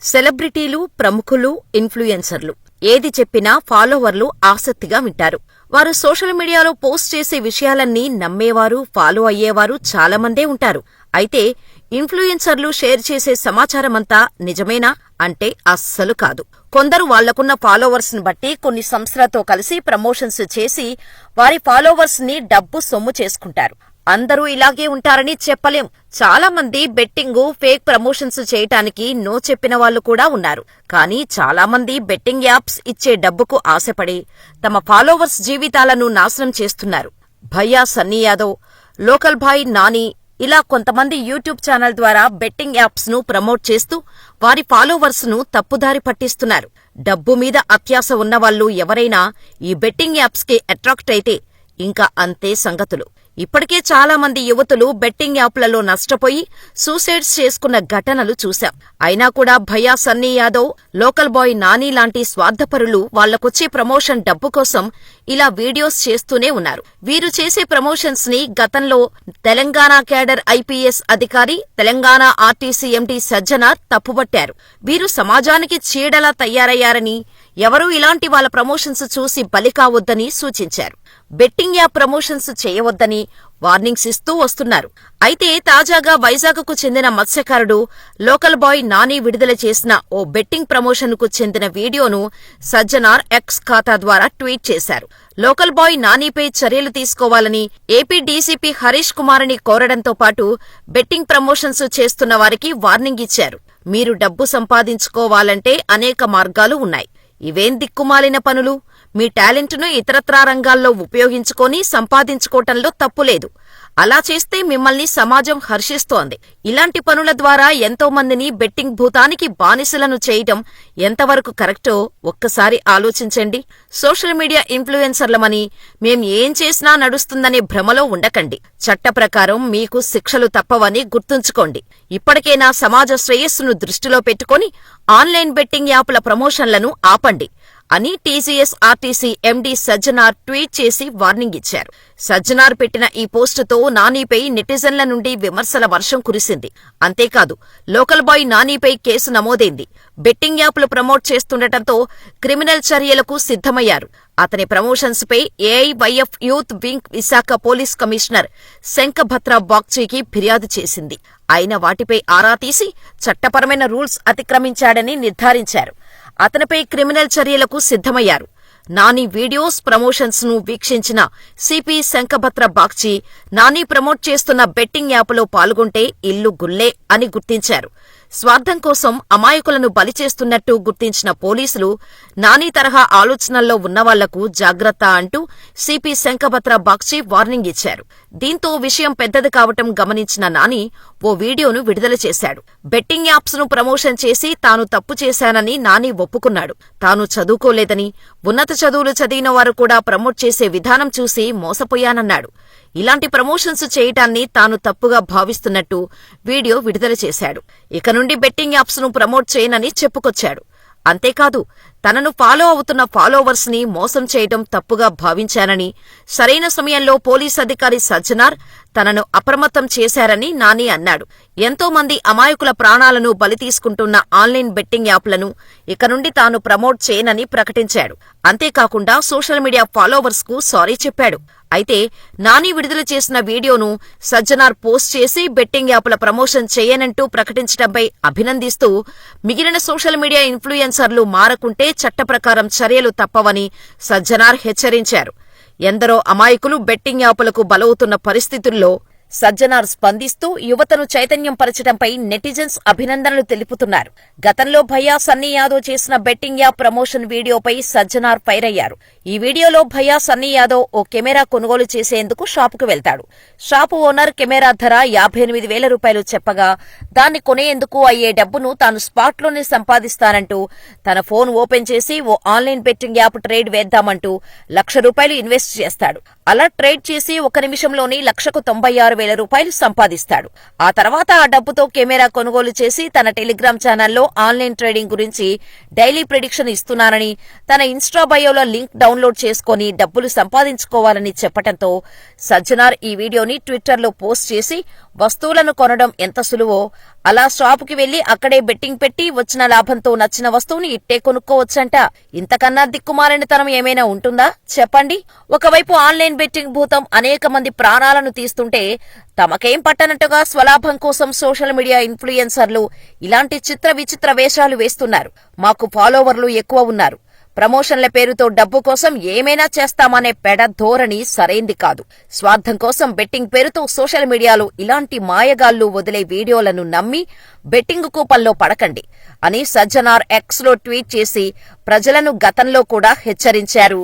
సెలబ్రిటీలు, ప్రముఖులు, ఇన్ఫ్లుయెన్సర్లు ఏది చెప్పినా ఫాలోవర్లు ఆసక్తిగా వింటారు. వారు సోషల్ మీడియాలో పోస్ట్ చేసే విషయాలన్నీ నమ్మేవారు, ఫాలో అయ్యేవారు చాలామందే ఉంటారు. అయితే ఇన్ఫ్లుయెన్సర్లు షేర్ చేసే సమాచారమంతా నిజమేనా అంటే అస్సలు కాదు. కొందరు వాళ్లకున్న ఫాలోవర్స్ ని బట్టి కొన్ని సంస్థలతో కలిసి ప్రమోషన్స్ చేసి వారి ఫాలోవర్స్ ని డబ్బు సొమ్ము చేసుకుంటారు. అందరూ ఇలాగే ఉంటారని చెప్పలేం. చాలా మంది బెట్టింగ్, ఫేక్ ప్రమోషన్స్ చేయటానికి నో చెప్పిన వాళ్లు కూడా ఉన్నారు. కానీ చాలా మంది బెట్టింగ్ యాప్స్ ఇచ్చే డబ్బుకు ఆశపడి తమ ఫాలోవర్స్ జీవితాలను నాశనం చేస్తున్నారు. భయ్యా సన్నీ యాదవ్, లోకల్ భాయ్ నాని ఇలా కొంతమంది యూట్యూబ్ ఛానల్ ద్వారా బెట్టింగ్ యాప్స్ ను ప్రమోట్ చేస్తూ వారి ఫాలోవర్స్ ను తప్పుదారి పట్టిస్తున్నారు. డబ్బు మీద అత్యాశ ఉన్నవాళ్లు ఎవరైనా ఈ బెట్టింగ్ యాప్స్ కి అట్రాక్ట్ అయితే ఇంకా అంతే సంగతులు. ఇప్పటికే చాలా మంది యువతులు బెట్టింగ్ యాప్లలో నష్టపోయి సూసైడ్స్ చేసుకున్న ఘటనలు చూశాం. అయినా కూడా భయ్యా సన్నీ యాదవ్, లోకల్ బాయ్ నాని లాంటి స్వార్థపరులు వాళ్లకొచ్చే ప్రమోషన్ డబ్బు కోసం ఇలా వీడియోస్ చేస్తూనే ఉన్నారు. వీరు చేసే ప్రమోషన్స్ ని గతంలో తెలంగాణ క్యాడర్ ఐపీఎస్ అధికారి, తెలంగాణ ఆర్టీసీ ఎండీ సజ్జనార్ తప్పుపట్టారు. వీరు సమాజానికి చీడలా తయారయ్యారని, ఎవరూ ఇలాంటి వాళ్ళ ప్రమోషన్స్ చూసి బలి కావొద్దని సూచించారు. బెట్టింగ్ యాప్ ప్రమోషన్స్ చేయవద్దని వార్నింగ్స్ ఇస్తూ వస్తున్నారు. అయితే తాజాగా వైజాగ్కు చెందిన మత్స్యకారుడు లోకల్ బాయ్ నాని విడుదల చేసిన ఓ బెట్టింగ్ ప్రమోషన్కు చెందిన వీడియోను సజ్జనార్ ఎక్స్ ఖాతా ద్వారా ట్వీట్ చేశారు. లోకల్ బాయ్ నానిపై చర్యలు తీసుకోవాలని ఏపీ డీసీపీ హరీష్ కుమార్ని కోరడంతో పాటు బెట్టింగ్ ప్రమోషన్స్ చేస్తున్న వారికి వార్నింగ్ ఇచ్చారు. మీరు డబ్బు సంపాదించుకోవాలంటే అనేక మార్గాలు ఉన్నాయి. ఇవేం దిక్కుమాలిన పనులు? మీ టాలెంట్ను ఇతరత్రా రంగాల్లో ఉపయోగించుకొని సంపాదించుకోవటంలో తప్పులేదు. అలా చేస్తే మిమ్మల్ని సమాజం హర్షిస్తోంది. ఇలాంటి పనుల ద్వారా ఎంతో మందిని బెట్టింగ్ భూతానికి బానిసలను చేయటం ఎంతవరకు కరెక్టో ఒక్కసారి ఆలోచించండి. సోషల్ మీడియా ఇన్ఫ్లుయెన్సర్లమని మేం ఏం చేసినా నడుస్తుందనే భ్రమలో ఉండకండి. చట్ట ప్రకారం మీకు శిక్షలు తప్పవని గుర్తుంచుకోండి. ఇప్పటికైనా సమాజ శ్రేయస్సును దృష్టిలో పెట్టుకుని ఆన్లైన్ బెట్టింగ్ యాప్ల ప్రమోషన్లను ఆపండి అని TGS RTC MD Sajjanar tweet చేసి వార్నింగ్ ఇచ్చారు. సజ్జనార్ పెట్టిన ఈ పోస్టుతో నానిపై నెటిజన్ల నుండి విమర్శల వర్షం కురిసింది. అంతేకాదు, లోకల్ బాయ్ నానిపై కేసు నమోదైంది. బెట్టింగ్ యాప్లు ప్రమోట్ చేస్తుండటంతో క్రిమినల్ చర్యలకు సిద్ధమయ్యారు. అతని ప్రమోషన్స్ పై AIYF youth wing Visakha police commissioner Shankhabrata బాగ్చీకి ఫిర్యాదు చేసింది. అయిన వాటిపై ఆరా తీసి చట్టపరమైన రూల్స్ అతిక్రమించాడని నిర్ధారించారు. అతనిపై క్రిమినల్ చర్యలకు సిద్ధమయ్యారు. నాని వీడియోస్, ప్రమోషన్స్ ను వీక్షించిన సిపి శంఖభత్ర బాగ్చి నాని ప్రమోట్ చేస్తున్న బెట్టింగ్ యాప్లో పాల్గొంటే ఇల్లు గుల్లే అని గుర్తించారు. స్వార్థం కోసం అమాయకులను బలి చేస్తున్నట్టు గుర్తించిన పోలీసులు నాని తరహా ఆలోచనల్లో ఉన్నవాళ్లకు జాగ్రత్త అంటూ సిపి శంఖభత్ర బాగ్చి వార్నింగ్ ఇచ్చారు. దీంతో విషయం పెద్దది కావటం గమనించిన నాని ఓ వీడియోను విడుదల చేశాడు. బెట్టింగ్ యాప్స్ ను ప్రమోషన్ చేసి తాను తప్పు చేశానని నాని ఒప్పుకున్నాడు. తాను చదువుకోలేదని, ఉన్నత చదువులు చదివిన వారు కూడా ప్రమోట్ చేసే విధానం చూసి మోసపోయానన్నాడు. ఇలాంటి ప్రమోషన్స్ చేయటాన్ని తాను తప్పుగా భావిస్తున్నట్టు వీడియో విడుదల చేశాడు. ఇక నుండి బెట్టింగ్ యాప్స్ ను ప్రమోట్ చేయనని చెప్పుకొచ్చాడు. అంతేకాదు, తనను ఫాలో అవుతున్న ఫాలోవర్స్ ని మోసం చేయడం తప్పుగా భావించానని, సరైన సమయంలో పోలీస్ అధికారి సజ్జనార్ తనను అప్రమత్తం చేశారని నాని అన్నాడు. ఎంతో మంది అమాయకుల ప్రాణాలను బలి తీసుకుంటున్న ఆన్లైన్ బెట్టింగ్ యాప్లను ఇక నుండి తాను ప్రమోట్ చేయనని ప్రకటించాడు. అంతేకాకుండా సోషల్ మీడియా ఫాలోవర్స్ కు సారీ చెప్పాడు. అయితే నాని విడుదల చేసిన వీడియోను సజ్జనార్ పోస్ట్ చేసి బెట్టింగ్ యాప్ల ప్రమోషన్ చేయనంటూ ప్రకటించడంపై అభినందిస్తూ మిగిలిన సోషల్ మీడియా ఇన్ఫ్లుయెన్సర్లు మారకుంటే చట్ట ప్రకారం చర్యలు తప్పవని సజ్జనార్ హెచ్చరించారు. ఎందరో అమాయకులు బెట్టింగ్ యాపులకు బలవుతున్న పరిస్థితుల్లో సజ్జనార్ స్పందిస్తూ యువతను చైతన్యం పరచడంపై నెటిజన్స్ అభినందనలు తెలుపుతున్నారు. గతంలో భయ్యా సన్నీ యాదవ్ చేసిన బెట్టింగ్ యాప్ ప్రమోషన్ వీడియోపై సజ్జనార్ ఫైర్ అయ్యారు. ఈ వీడియోలో భయ్యా సన్నీ యాదవ్ ఓ కెమెరా కొనుగోలు చేసేందుకు షాపుకు వెళ్తాడు. షాపు ఓనర్ కెమెరా ధర 58,000 రూపాయలు చెప్పగా దాన్ని కొనేందుకు అయ్యే డబ్బును తాను స్పాట్లోనే సంపాదిస్తానంటూ తన ఫోన్ ఓపెన్ చేసి ఓ ఆన్లైన్ బెట్టింగ్ యాప్ ట్రేడ్ వేద్దామంటూ ₹1,00,000 ఇన్వెస్ట్ చేస్తాడు. అలా ట్రేడ్ చేసి 1 నిమిషంలోని ₹1,96,000 రూపాయలు సంపాదిస్తాడు. ఆ తర్వాత ఆ డబ్బుతో కెమెరా కొనుగోలు చేసి తన టెలిగ్రామ్ ఛానల్లో ఆన్లైన్ ట్రేడింగ్ గురించి డైలీ ప్రెడిక్షన్ ఇస్తున్నానని, తన ఇన్స్టా బయోలో లింక్ డౌన్ డౌన్లోడ్ చేసుకుని డబ్బులు సంపాదించుకోవాలని చెప్పటంతో సజ్జనార్ ఈ వీడియోని ట్విట్టర్లో పోస్ట్ చేసి వస్తువులను కొనడం ఎంత సులువో అలా షాపుకి వెళ్లి అక్కడే బెట్టింగ్ పెట్టి వచ్చిన లాభంతో నచ్చిన వస్తువుని ఇట్టే కొనుక్కోవచ్చంట. ఇంతకన్నా దిక్కుమాలినతనం ఏమైనా ఉంటుందా చెప్పండి? ఒకవైపు ఆన్లైన్ బెట్టింగ్ భూతం అనేక మంది ప్రాణాలను తీస్తుంటే తమకేం పట్టనట్టుగా స్వలాభం కోసం సోషల్ మీడియా ఇన్ఫ్లుయెన్సర్లు ఇలాంటి చిత్ర విచిత్ర వేషాలు వేస్తున్నారు. మాకు ఫాలోవర్లు ఎక్కువ ఉన్నారు, ప్రమోషన్ల పేరుతో డబ్బు కోసం ఏమైనా చేస్తామనే పెడ ధోరణి సరైంది కాదు. స్వార్థం కోసం బెట్టింగ్ పేరుతో సోషల్ మీడియాలో ఇలాంటి మాయగాళ్లు వదిలే వీడియోలను నమ్మి బెట్టింగ్ కూపంలో పడకండి అని సజ్జనార్ ఎక్స్లో ట్వీట్ చేసి ప్రజలను గతంలో కూడా హెచ్చరించారు.